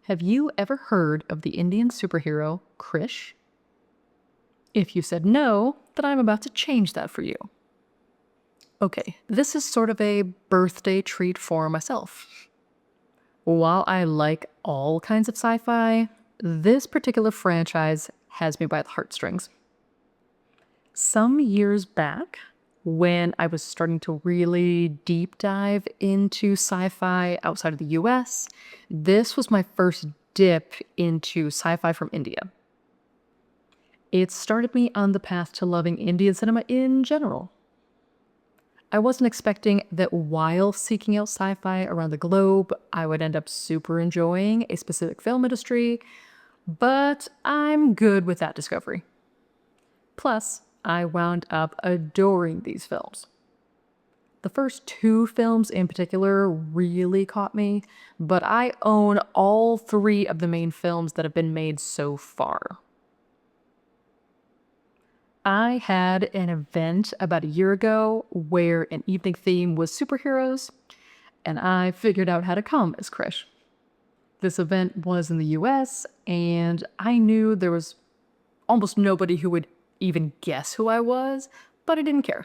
Have you ever heard of the Indian superhero Krrish? If you said no, then I'm about to change that for you. Okay, this is sort of a birthday treat for myself. While I like all kinds of sci-fi, this particular franchise has me by the heartstrings. Some years back, when I was starting to really deep dive into sci-fi outside of the US, this was my first dip into sci-fi from India. It started me on the path to loving Indian cinema in general. I wasn't expecting that while seeking out sci-fi around the globe, I would end up super enjoying a specific film industry, but I'm good with that discovery. Plus, I wound up adoring these films. The first two films in particular really caught me, but I own all three of the main films that have been made so far. I had an event about a year ago where an evening theme was superheroes, and I figured out how to come as Krrish. This event was in the US, and I knew there was almost nobody who would even guess who I was, but I didn't care.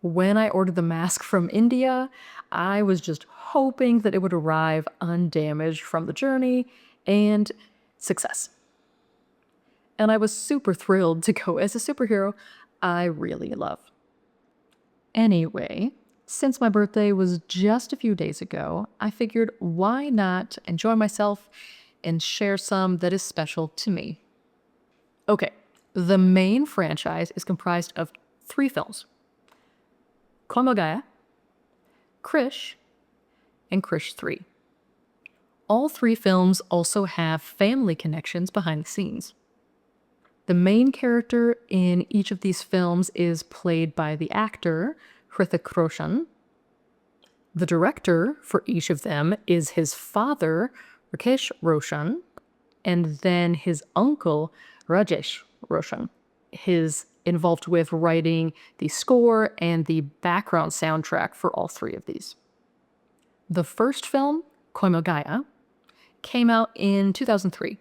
When I ordered the mask from India, I was just hoping that it would arrive undamaged from the journey, and success. And I was super thrilled to go as a superhero I really love. Anyway, since my birthday was just a few days ago, I figured why not enjoy myself and share some that is special to me. Okay, the main franchise is comprised of 3 films: Komagaya, Krrish, and Krrish 3. All 3 films also have family connections behind the scenes. The main character in each of these films is played by the actor Hrithik Roshan. The director for each of them is his father, Rakesh Roshan, and then his uncle, Rajesh Roshan, is involved with writing the score and the background soundtrack for all 3 of these. The first film, Koimogaya, came out in 2003.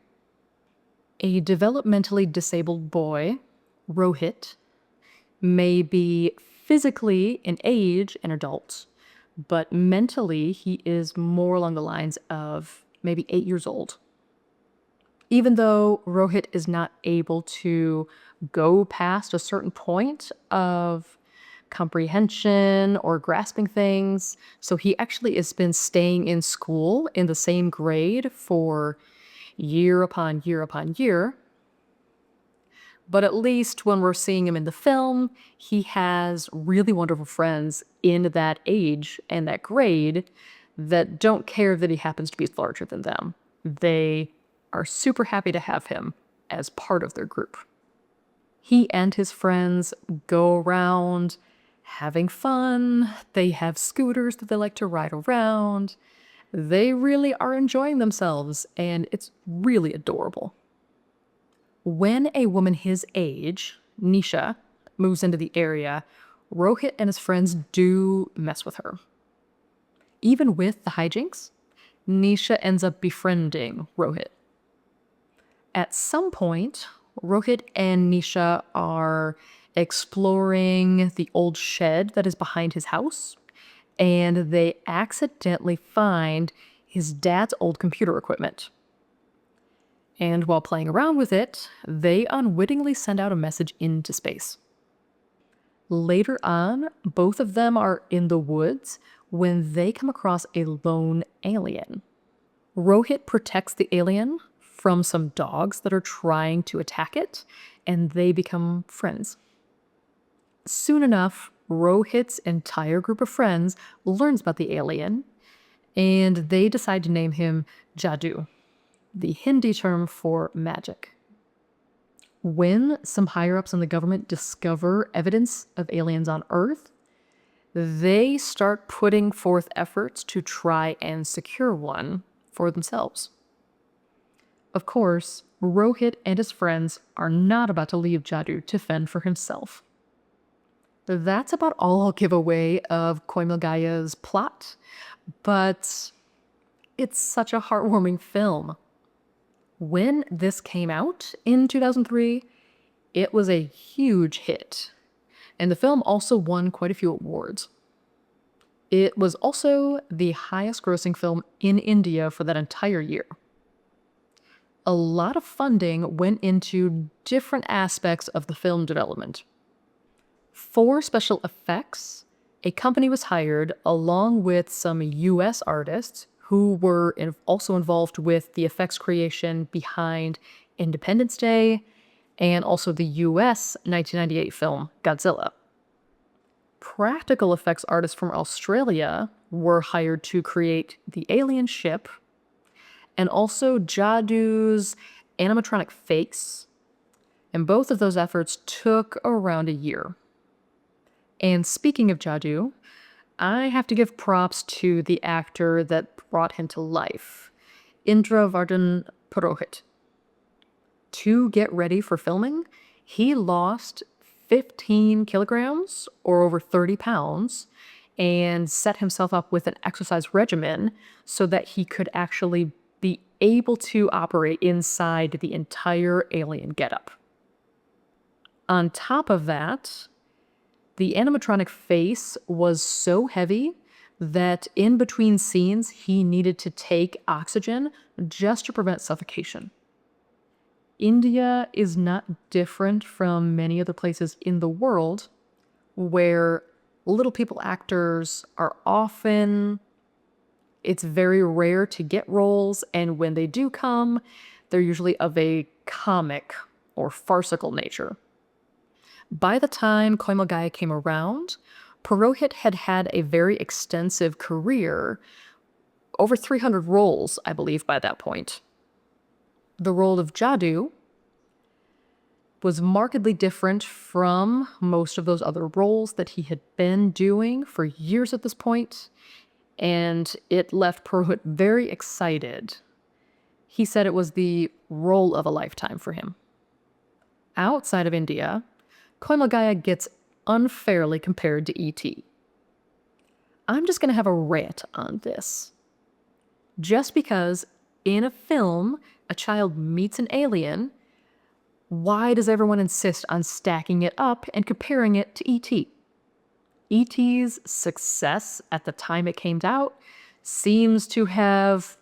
A developmentally disabled boy, Rohit, may be physically in age an adult, but mentally he is more along the lines of maybe 8 years old. Even though Rohit is not able to go past a certain point of comprehension or grasping things, so he actually has been staying in school in the same grade for year upon year upon year. But at least when we're seeing him in the film, he has really wonderful friends in that age and that grade that don't care that he happens to be larger than them. They are super happy to have him as part of their group. He and his friends go around having fun. They have scooters that they like to ride around. They really are enjoying themselves, and it's really adorable. When a woman his age, Nisha, moves into the area, Rohit and his friends do mess with her. Even with the hijinks, Nisha ends up befriending Rohit. At some point, Rohit and Nisha are exploring the old shed that is behind his house, and they accidentally find his dad's old computer equipment. And while playing around with it, they unwittingly send out a message into space. Later on, both of them are in the woods when they come across a lone alien. Rohit protects the alien from some dogs that are trying to attack it, and they become friends. Soon enough, Rohit's entire group of friends learns about the alien, and they decide to name him Jadoo, the Hindi term for magic. When some higher-ups in the government discover evidence of aliens on Earth, they start putting forth efforts to try and secure one for themselves. Of course, Rohit and his friends are not about to leave Jadoo to fend for himself. That's about all I'll give away of Koimagaya's plot, but it's such a heartwarming film. When this came out in 2003, it was a huge hit, and the film also won quite a few awards. It was also the highest grossing film in India for that entire year. A lot of funding went into different aspects of the film development. For special effects, a company was hired along with some US artists who were also involved with the effects creation behind Independence Day and also the US 1998 film Godzilla. Practical effects artists from Australia were hired to create the alien ship and also Jadu's animatronic fakes, and both of those efforts took around a year. And speaking of Jadu, I have to give props to the actor that brought him to life, Indravardhan Purohit. To get ready for filming, he lost 15 kilograms or over 30 pounds and set himself up with an exercise regimen so that he could actually be able to operate inside the entire alien getup. On top of that, the animatronic face was so heavy that in between scenes, he needed to take oxygen just to prevent suffocation. India is not different from many other places in the world where little people actors are often, it's very rare to get roles, and when they do come, they're usually of a comic or farcical nature. By the time Koimagaya came around, Purohit had had a very extensive career, over 300 roles, I believe, by that point. The role of Jadu was markedly different from most of those other roles that he had been doing for years at this point, and it left Purohit very excited. He said it was the role of a lifetime for him. Outside of India, Koimagaya gets unfairly compared to E.T. I'm just going to have a rant on this. Just because in a film a child meets an alien, why does everyone insist on stacking it up and comparing it to E.T.? E.T.'s success at the time it came out seems to have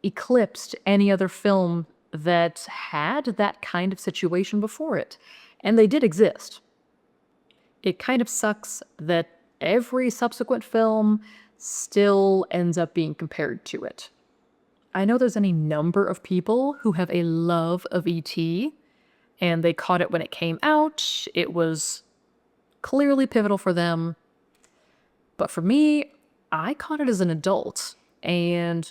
eclipsed any other film that had that kind of situation before it. And they did exist. It kind of sucks that every subsequent film still ends up being compared to it. I know there's any number of people who have a love of E.T., and they caught it when it came out. It was clearly pivotal for them. But for me, I caught it as an adult, and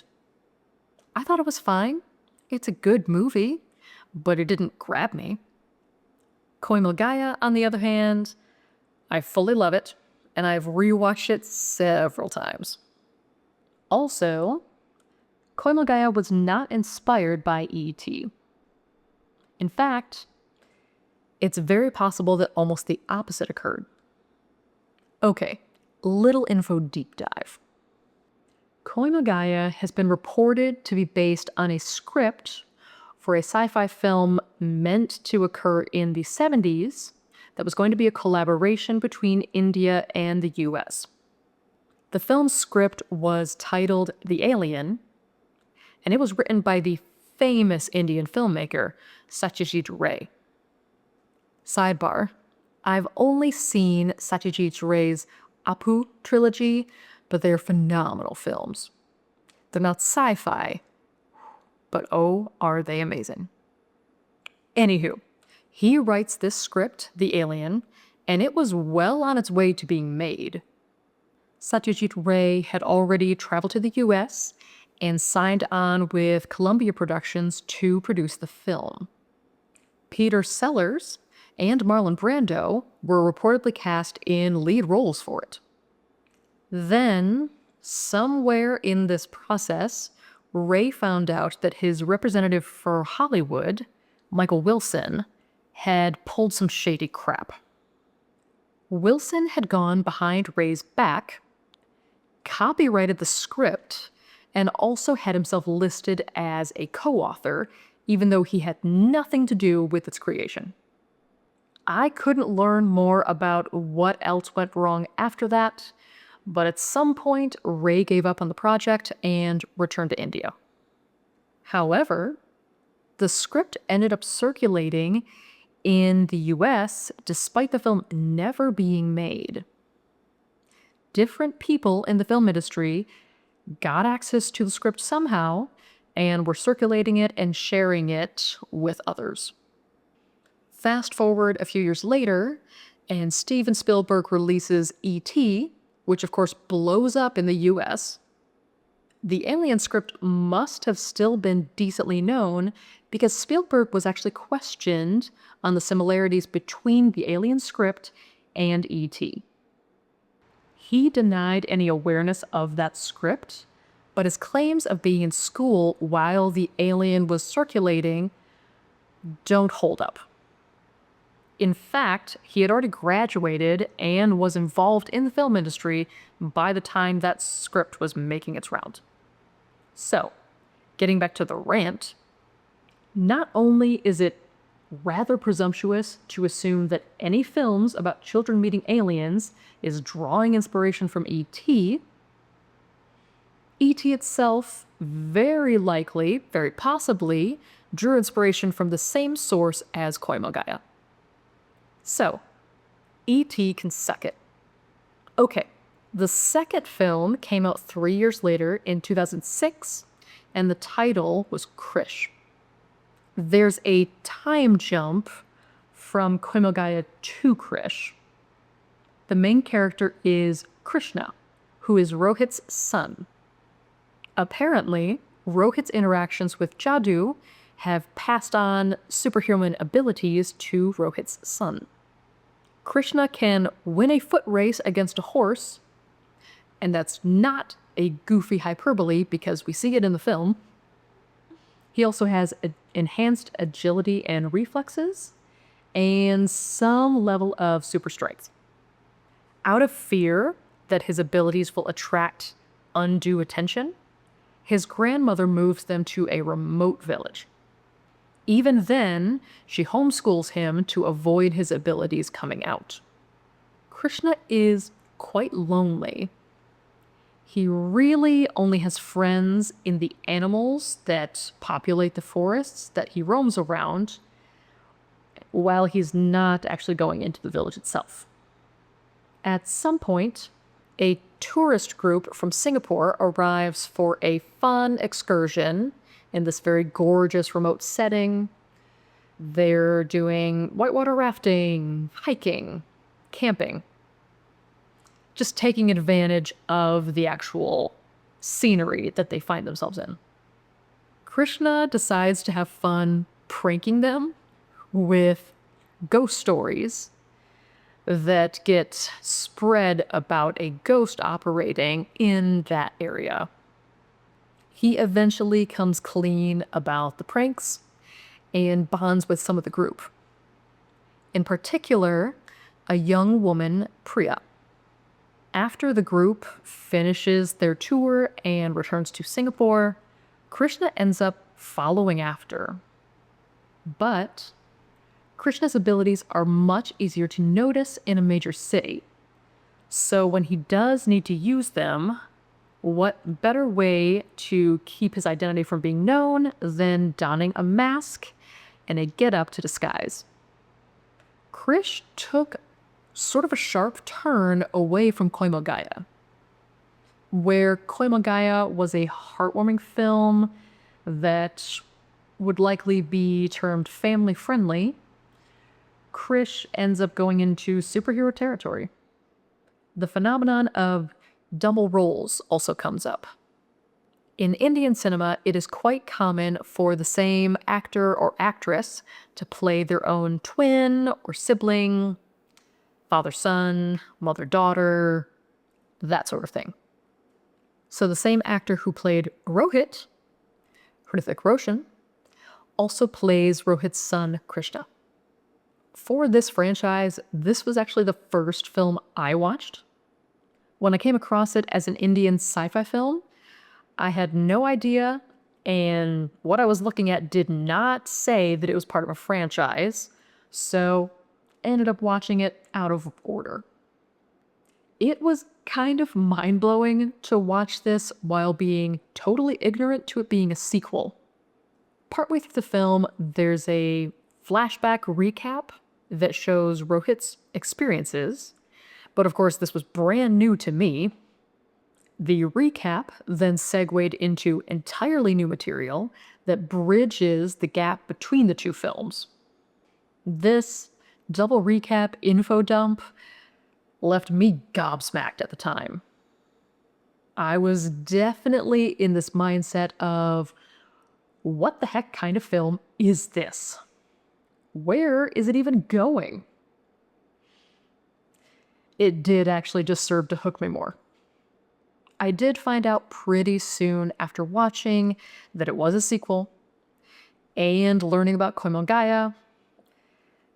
I thought it was fine. It's a good movie, but it didn't grab me. Koimagaya, on the other hand, I fully love it, and I've rewatched it several times. Also, Koimagaya was not inspired by E.T. In fact, it's very possible that almost the opposite occurred. Okay, little info deep dive. Koimagaya has been reported to be based on a script for a sci-fi film meant to occur in the 70s that was going to be a collaboration between India and the US. The film's script was titled The Alien, and it was written by the famous Indian filmmaker Satyajit Ray. Sidebar, I've only seen Satyajit Ray's Apu trilogy, but they're phenomenal films. They're not sci-fi, but oh, are they amazing. Anywho, he writes this script, The Alien, and it was well on its way to being made. Satyajit Ray had already traveled to the US and signed on with Columbia Productions to produce the film. Peter Sellers and Marlon Brando were reportedly cast in lead roles for it. Then, somewhere in this process, Ray found out that his representative for Hollywood, Michael Wilson, had pulled some shady crap. Wilson had gone behind Ray's back, copyrighted the script, and also had himself listed as a co-author, even though he had nothing to do with its creation. I couldn't learn more about what else went wrong after that, but at some point, Ray gave up on the project and returned to India. However, the script ended up circulating in the US despite the film never being made. Different people in the film industry got access to the script somehow and were circulating it and sharing it with others. Fast forward a few years later, and Steven Spielberg releases E.T., which of course blows up in the US. The Alien script must have still been decently known because Spielberg was actually questioned on the similarities between the Alien script and E.T. He denied any awareness of that script, but his claims of being in school while the Alien was circulating don't hold up. In fact, he had already graduated and was involved in the film industry by the time that script was making its round. So, getting back to the rant, not only is it rather presumptuous to assume that any films about children meeting aliens is drawing inspiration from E.T., E.T. itself very likely, very possibly, drew inspiration from the same source as Koimogaya. So, E.T. can suck it. Okay, the second film came out 3 years later in 2006, and the title was Krrish. There's a time jump from Koimogaya to Krrish. The main character is Krishna, who is Rohit's son. Apparently, Rohit's interactions with Jadoo have passed on superhuman abilities to Rohit's son. Krishna can win a foot race against a horse, and that's not a goofy hyperbole because we see it in the film. He also has enhanced agility and reflexes, and some level of super strength. Out of fear that his abilities will attract undue attention, his grandmother moves them to a remote village. Even then, she homeschools him to avoid his abilities coming out. Krishna is quite lonely. He really only has friends in the animals that populate the forests that he roams around, while he's not actually going into the village itself. At some point, a tourist group from Singapore arrives for a fun excursion in this very gorgeous remote setting. They're doing whitewater rafting, hiking, camping, just taking advantage of the actual scenery that they find themselves in. Krishna decides to have fun pranking them with ghost stories that get spread about a ghost operating in that area. He eventually comes clean about the pranks and bonds with some of the group. In particular, a young woman, Priya. After the group finishes their tour and returns to Singapore, Krishna ends up following after. But Krishna's abilities are much easier to notice in a major city. So when he does need to use them, what better way to keep his identity from being known than donning a mask and a getup to disguise? Krrish took sort of a sharp turn away from Koimogaya. Where Koimogaya was a heartwarming film that would likely be termed family-friendly, Krrish ends up going into superhero territory. The phenomenon of double roles also comes up. In Indian cinema, it is quite common for the same actor or actress to play their own twin or sibling, father-son, mother-daughter, that sort of thing. So the same actor who played Rohit, Hrithik Roshan, also plays Rohit's son, Krishna. For this franchise, this was actually the first film I watched. When I came across it as an Indian sci-fi film, I had no idea, and what I was looking at did not say that it was part of a franchise, so I ended up watching it out of order. It was kind of mind-blowing to watch this while being totally ignorant to it being a sequel. Partway through the film, there's a flashback recap that shows Rohit's experiences, but of course this was brand new to me. The recap then segued into entirely new material that bridges the gap between the two films. This double recap info dump left me gobsmacked at the time. I was definitely in this mindset of, what the heck kind of film is this? Where is it even going? It did actually just serve to hook me more. I did find out pretty soon after watching that it was a sequel, and learning about Koimongaya,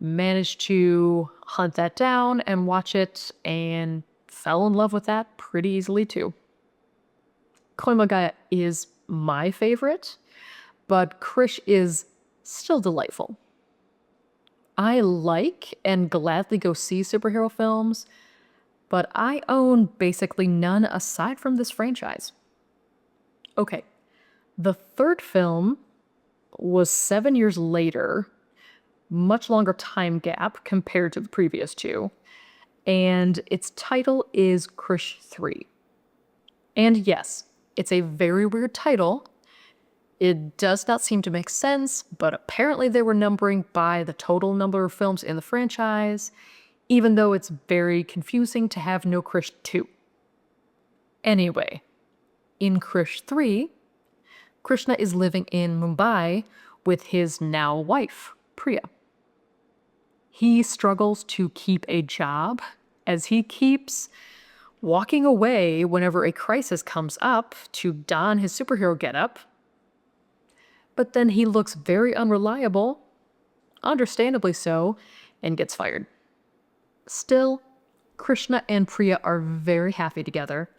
managed to hunt that down and watch it, and fell in love with that pretty easily too. Koimongaya is my favorite, but Krrish is still delightful. I like and gladly go see superhero films, but I own basically none aside from this franchise. Okay, the third film was 7 years later, much longer time gap compared to the previous two, and its title is Krrish 3. And yes, it's a very weird title. It does not seem to make sense, but apparently they were numbering by the total number of films in the franchise, even though it's very confusing to have no Krrish 2. Anyway, in Krrish 3, Krishna is living in Mumbai with his now wife, Priya. He struggles to keep a job as he keeps walking away whenever a crisis comes up to don his superhero getup. But then he looks very unreliable, understandably so, and gets fired. Still, Krishna and Priya are very happy together,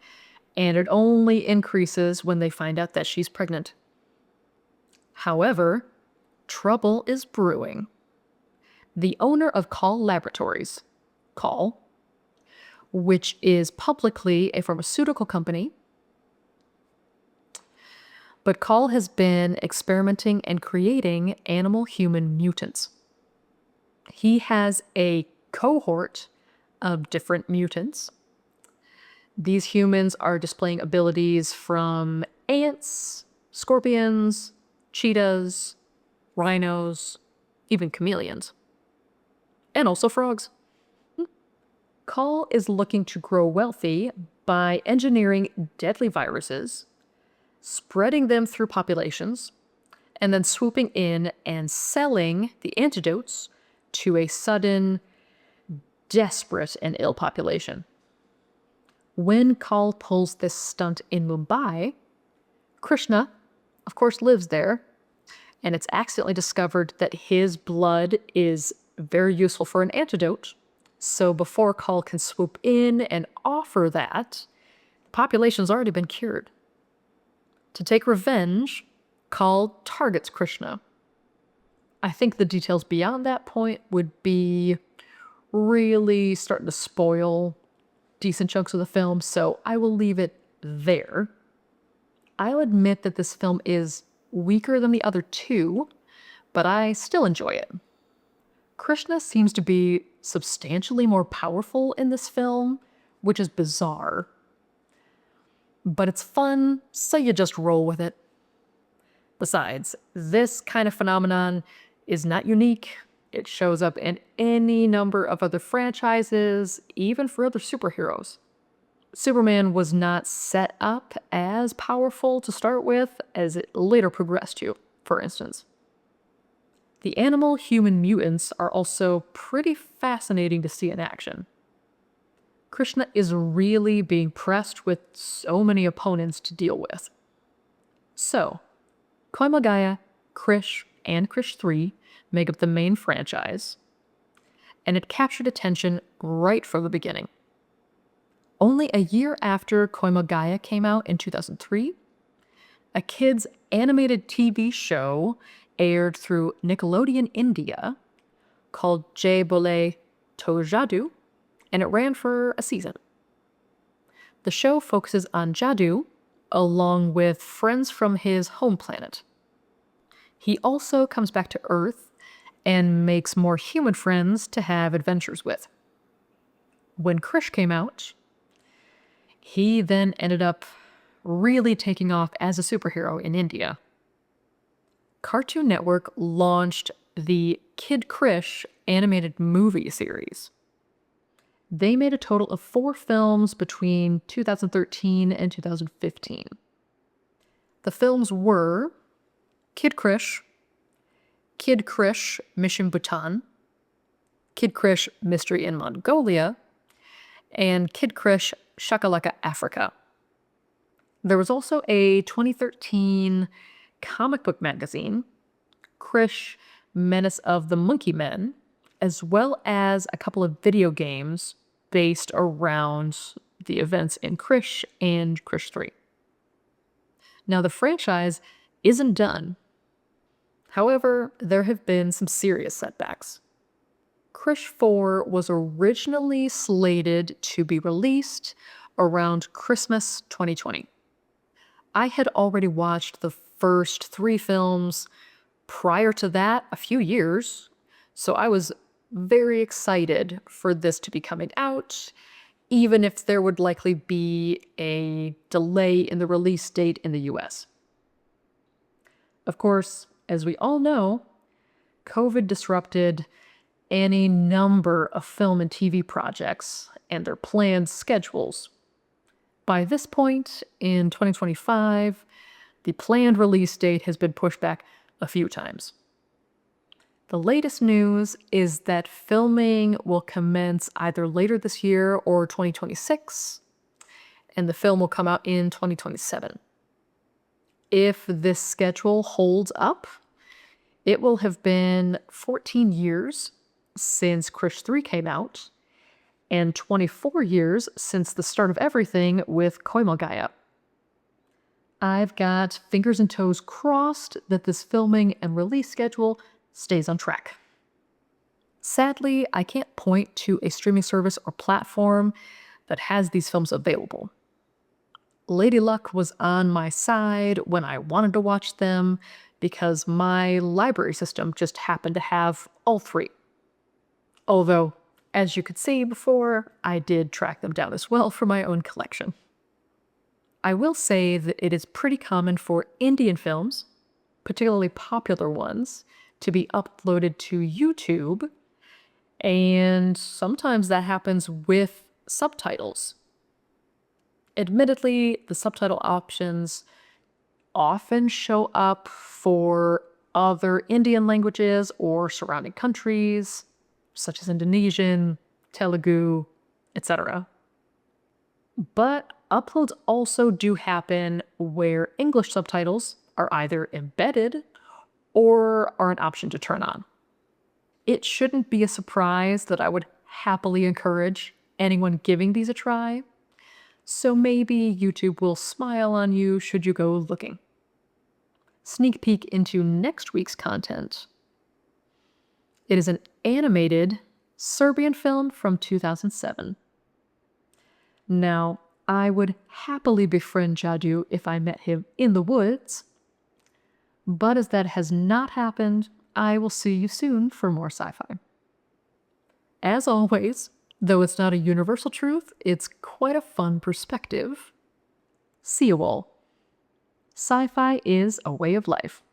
and it only increases when they find out that she's pregnant. However, trouble is brewing. The owner of Call Laboratories, Call, which is publicly a pharmaceutical company, but Call has been experimenting and creating animal-human mutants. He has a cohort of different mutants. These humans are displaying abilities from ants, scorpions, cheetahs, rhinos, even chameleons. And also frogs. Call is looking to grow wealthy by engineering deadly viruses, spreading them through populations, and then swooping in and selling the antidotes to a sudden, desperate, and ill population. When Call pulls this stunt in Mumbai, Krishna, of course, lives there, and it's accidentally discovered that his blood is very useful for an antidote. So before Call can swoop in and offer that, the population's already been cured. To take revenge, Call targets Krishna. I think the details beyond that point would be really starting to spoil decent chunks of the film, so I will leave it there. I'll admit that this film is weaker than the other two, but I still enjoy it. Krishna seems to be substantially more powerful in this film, which is bizarre. But it's fun, so you just roll with it. Besides, this kind of phenomenon is not unique. It shows up in any number of other franchises, even for other superheroes. Superman was not set up as powerful to start with as it later progressed to, for instance. The animal-human mutants are also pretty fascinating to see in action. Krishna is really being pressed with so many opponents to deal with. So, Koimongaya, Krrish, and Krrish 3 make up the main franchise, and it captured attention right from the beginning. Only a year after Koimongaya came out in 2003, a kids' animated TV show aired through Nickelodeon India called Jai Bole To Jadoo, and it ran for a season. The show focuses on Jadoo along with friends from his home planet. He also comes back to Earth and makes more human friends to have adventures with. When Krrish came out, he then ended up really taking off as a superhero in India. Cartoon Network launched the Kid Krrish animated movie series. They made a total of 4 films between 2013 and 2015. The films were Kid Krrish, Kid Krrish Mission Bhutan, Kid Krrish Mystery in Mongolia, and Kid Krrish Shakalaka Africa. There was also a 2013 comic book magazine, Krrish Menace of the Monkey Men, as well as a couple of video games based around the events in Krrish and Krrish 3. Now, the franchise isn't done. However, there have been some serious setbacks. Krrish 4 was originally slated to be released around Christmas 2020. I had already watched the first 3 films prior to that a few years, so I was very excited for this to be coming out, even if there would likely be a delay in the release date in the US. Of course, as we all know, COVID disrupted any number of film and TV projects and their planned schedules. By this point, in 2025, the planned release date has been pushed back a few times. The latest news is that filming will commence either later this year or 2026, and the film will come out in 2027. If this schedule holds up, it will have been 14 years since Krrish 3 came out, and 24 years since the start of everything with Koimogaya. I've got fingers and toes crossed that this filming and release schedule stays on track. Sadly, I can't point to a streaming service or platform that has these films available. Lady Luck was on my side when I wanted to watch them because my library system just happened to have all 3. Although, as you could see before, I did track them down as well for my own collection. I will say that it is pretty common for Indian films, particularly popular ones, to be uploaded to YouTube, and sometimes that happens with subtitles. Admittedly, the subtitle options often show up for other Indian languages or surrounding countries, such as Indonesian, Telugu, etc. But uploads also do happen where English subtitles are either embedded or are an option to turn on. It shouldn't be a surprise that I would happily encourage anyone giving these a try, so maybe YouTube will smile on you should you go looking. Sneak peek into next week's content. It is an animated Serbian film from 2007. Now, I would happily befriend Jadoo if I met him in the woods, but as that has not happened, I will see you soon for more sci-fi. As always, though it's not a universal truth, it's quite a fun perspective. See you all. Sci-fi is a way of life.